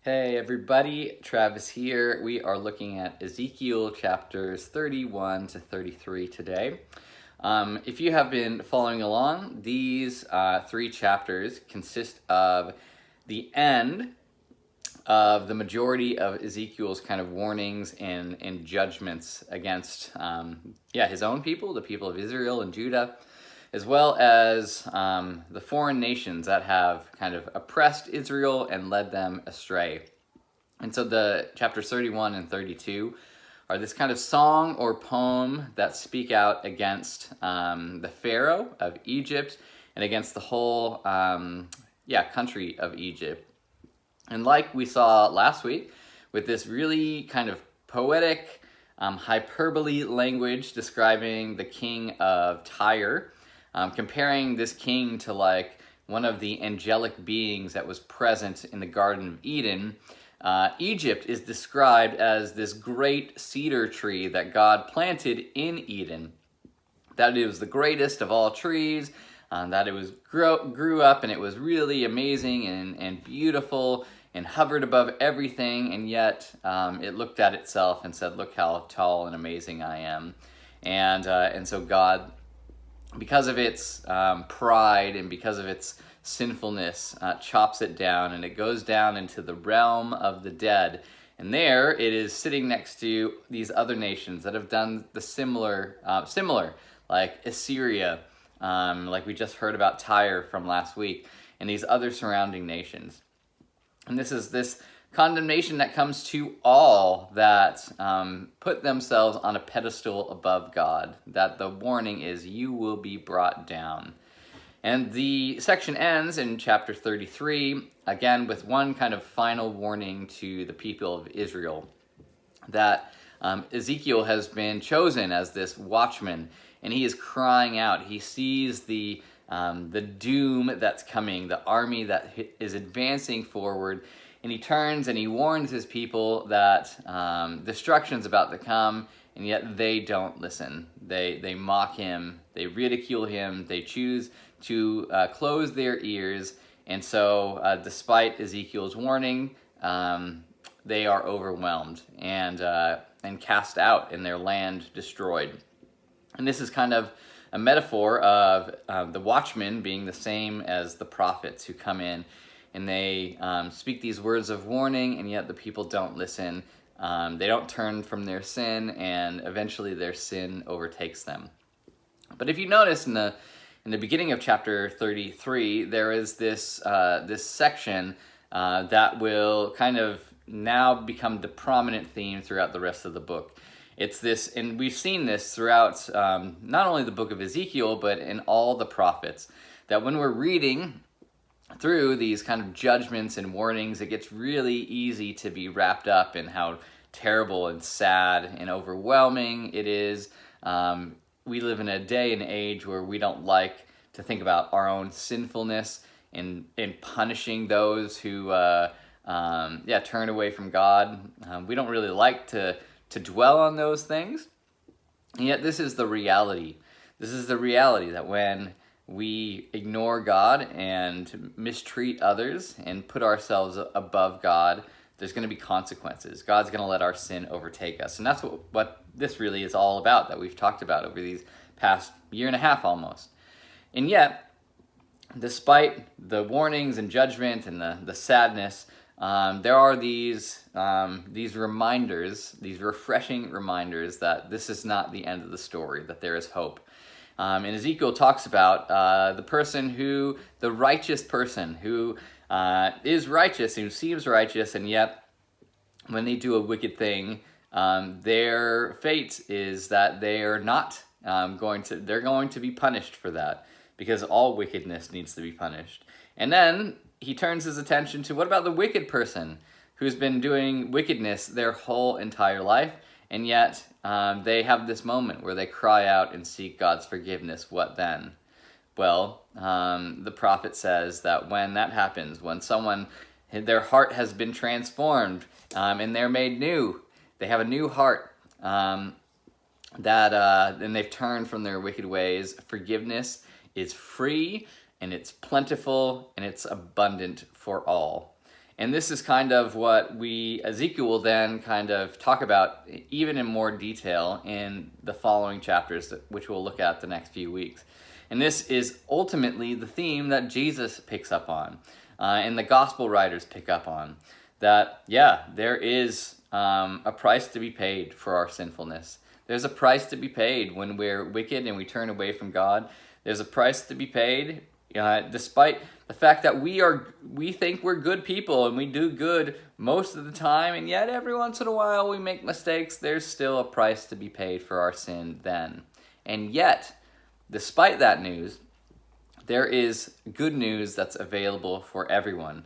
Hey everybody, Travis here. We are looking at Ezekiel chapters 31 to 33 today. If you have been following along, these three chapters consist of the end of the majority of Ezekiel's kind of warnings and judgments against his own people, the people of Israel and Judah, as well as the foreign nations that have kind of oppressed Israel and led them astray. And so the chapters 31 and 32 are this kind of song or poem that speak out against the Pharaoh of Egypt and against the whole country of Egypt. And like we saw last week, with this really kind of poetic hyperbole language describing the king of Tyre, comparing this king to like one of the angelic beings that was present in the Garden of Eden. Egypt is described as this great cedar tree that God planted in Eden, that it was the greatest of all trees, that it was grew up and it was really amazing and beautiful and hovered above everything, and yet it looked at itself and said, "Look how tall and amazing I am." And so God, because of its pride and because of its sinfulness, chops it down, and it goes down into the realm of the dead. And there it is sitting next to these other nations that have done the similar, like Assyria, like we just heard about Tyre from last week, and these other surrounding nations. And this is this condemnation that comes to all that put themselves on a pedestal above God, that the warning is, you will be brought down. And the section ends in chapter 33, again, with one kind of final warning to the people of Israel, that Ezekiel has been chosen as this watchman, and he is crying out. He sees the doom that's coming, the army that is advancing forward, and he turns and he warns his people that destruction's about to come, and yet they don't listen. They mock him, they ridicule him, they choose to close their ears, and so despite Ezekiel's warning, they are overwhelmed and cast out, and their land destroyed. And this is kind of a metaphor of the watchmen being the same as the prophets who come in and they speak these words of warning, and yet the people don't listen. They don't turn from their sin, and eventually their sin overtakes them. But if you notice in the beginning of chapter 33, there is this section that will kind of now become the prominent theme throughout the rest of the book. It's this, and we've seen this throughout not only the book of Ezekiel, but in all the prophets, that when we're reading through these kind of judgments and warnings, it gets really easy to be wrapped up in how terrible and sad and overwhelming it is. We live in a day and age where we don't like to think about our own sinfulness and punishing those who turn away from God. We don't really like to dwell on those things. And yet this is the reality. This is the reality that when we ignore God and mistreat others and put ourselves above God, there's going to be consequences. God's going to let our sin overtake us. And that's what this really is all about, that we've talked about over these past year and a half almost. And yet, despite the warnings and judgment and the sadness, there are these reminders, these refreshing reminders that this is not the end of the story, that there is hope. And Ezekiel talks about the righteous person who is righteous, who seems righteous, and yet when they do a wicked thing, their fate is that they are not they're going to be punished for that, because all wickedness needs to be punished. And then he turns his attention to, what about the wicked person who's been doing wickedness their whole entire life, and yet they have this moment where they cry out and seek God's forgiveness. What then? Well, the prophet says that when that happens, when their heart has been transformed and they're made new, they have a new heart, and they've turned from their wicked ways, forgiveness is free, and it's plentiful, and it's abundant for all. And this is kind of what Ezekiel will then kind of talk about even in more detail in the following chapters, which we'll look at the next few weeks. And this is ultimately the theme that Jesus picks up on, and the gospel writers pick up on. That, yeah, there is a price to be paid for our sinfulness. There's a price to be paid when we're wicked and we turn away from God. There's a price to be paid despite the fact that we think we're good people and we do good most of the time, and yet every once in a while we make mistakes. There's still a price to be paid for our sin then. And yet, despite that news, there is good news that's available for everyone.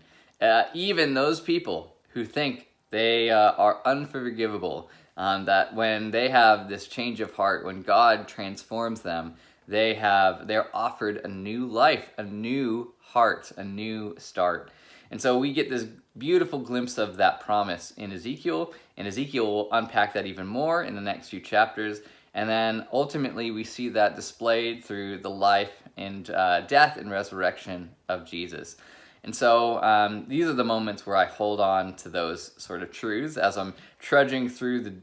Even those people who think they are unforgivable, that when they have this change of heart, when God transforms them, they're offered a new life, a new heart, a new start. And so we get this beautiful glimpse of that promise in Ezekiel, and Ezekiel will unpack that even more in the next few chapters. And then ultimately we see that displayed through the life and death and resurrection of Jesus. And so these are the moments where I hold on to those sort of truths as I'm trudging through the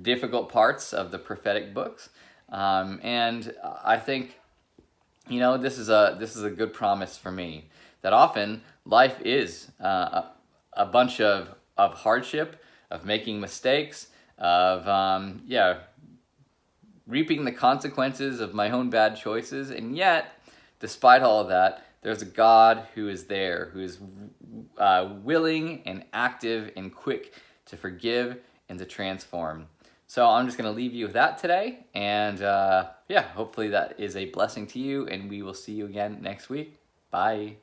difficult parts of the prophetic books. And I think, this is a good promise for me, that often life is a bunch of hardship, of making mistakes, of reaping the consequences of my own bad choices. And yet, despite all of that, there's a God who is there, who is willing and active and quick to forgive and to transform. So I'm just going to leave you with that today. And hopefully that is a blessing to you. And we will see you again next week. Bye.